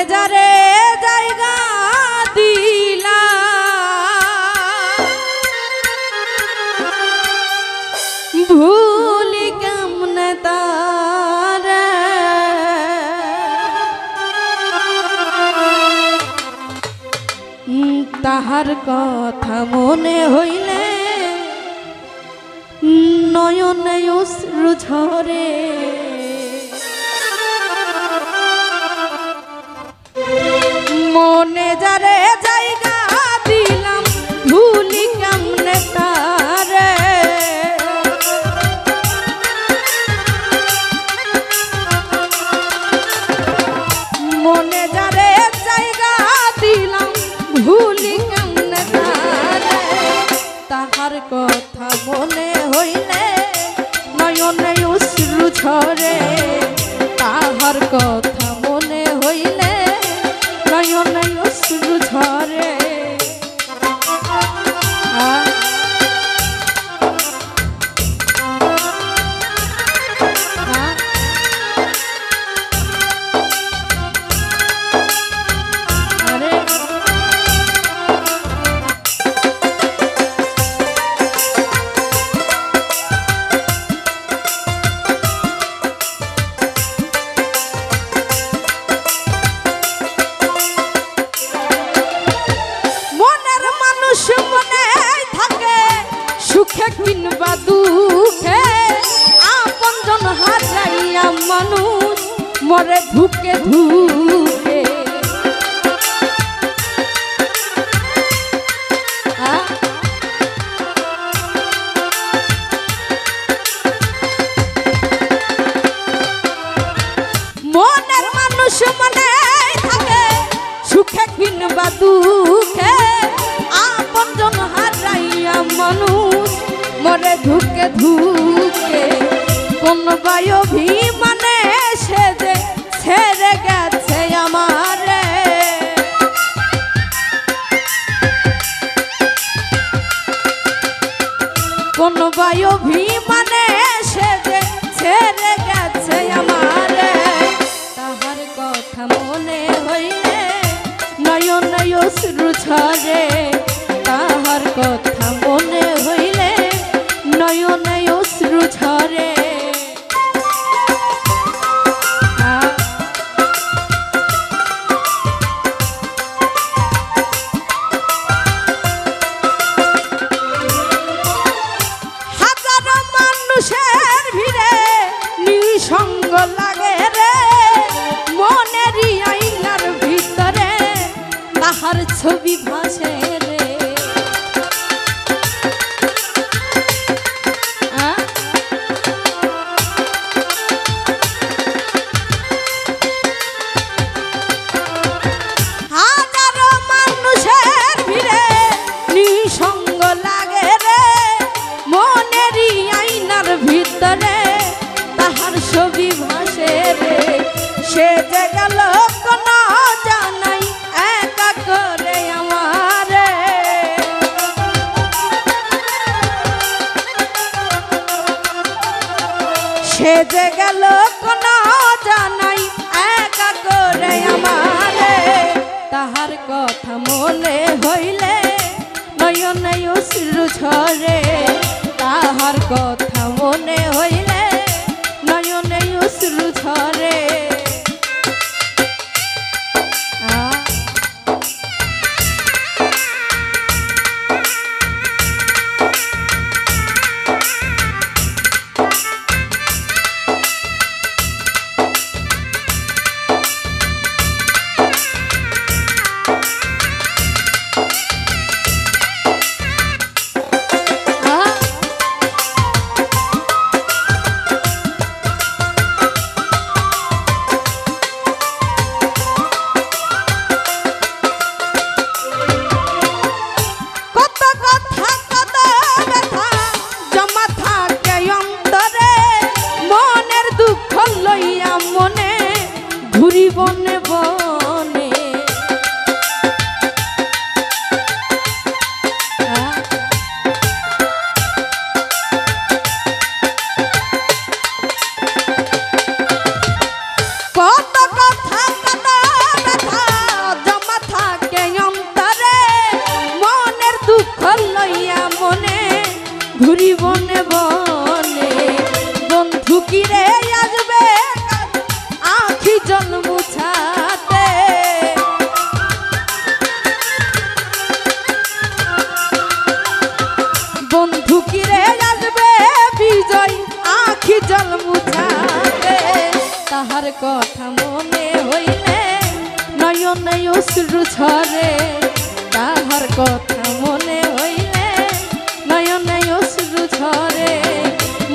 যারে জায়গা দিলা ভুলি কেমনে তারে তাহার কথা মনে হইলে নয়নে অশ্রু ঝরে মনে যারে জায়গা দিলাম ভুলি কেমনে তারে মনে যারে জায়গা দিলাম ভুলি কেমনে তারে তাহার কথা মনে হইলে নয়নে অশ্রু ঝরে তাহার কথা মনে হইলে নয়নে অশ্রু ঝরে সুখে কিংবা দুঃখে আপনজন হারাইয়া মানুষ মরে ধুকে ধুকে মনের মানুষ মনে থাকে সুখে কিংবা দুঃখে আপনজন হারাইয়া মানুষ মরে ধুকে ধুকে কোন অভিমানে সে যে ছেড়ে গেছে আমারে কোন অভিমানে সে যে ছেড়ে গেছে আমারে তাহার কথা মনে হইলে নয়নে অশ্রু ঝরে তাহার কথা মনে হইলে নয়নে অশ্রু ঝরে হাজারো মানুষের ভিড়ে নিঃসঙ্গ লাগে রে মনেরই আইনার ভিতরে তাহার ছবি ভাসে রে তাহার ছবি ভাসে রে সে যে গেল কোন জানাই একা করে আমারে সে যে গেল কোন জানাই একা করে আমারে তাহার কথা মনে হইলে নয়নে অশ্রু ঝরে তাহার কথা মনে হইলে নয়নে অশ্রু ঝরে ঘুরি বনে বনে বন্ধু কিরে আসবে আখি জল মুছাতে বন্ধু কিরে আসবে বিজয় আখি জল মুছাতে তাহার কথা মনে হইলে নয়নে অশ্রু ঝরে তাহার কথা মনে হইলে নয়নে অশ্রু ঝরে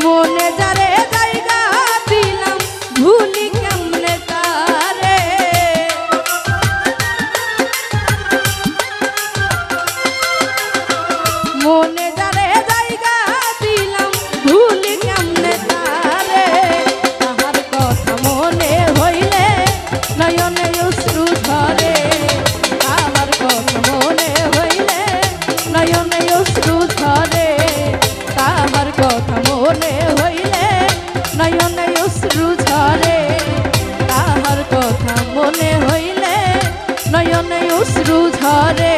মনে যারে জায়গা দিলাম ভুলি কেমনে তারে মনে যারে জায়গা দিলাম ভুলি কেমনে তারে তাহার কথা মনে হইলে নয়নে অশ্রু ঝরে তাহার কথা মনে হইলে নয়নে অশ্রু ঝরে তাহার কথা মনে হইলে নয়নে অশ্রু ঝরে তাহার কথা মনে হইলে নয়নে অশ্রু ঝরে।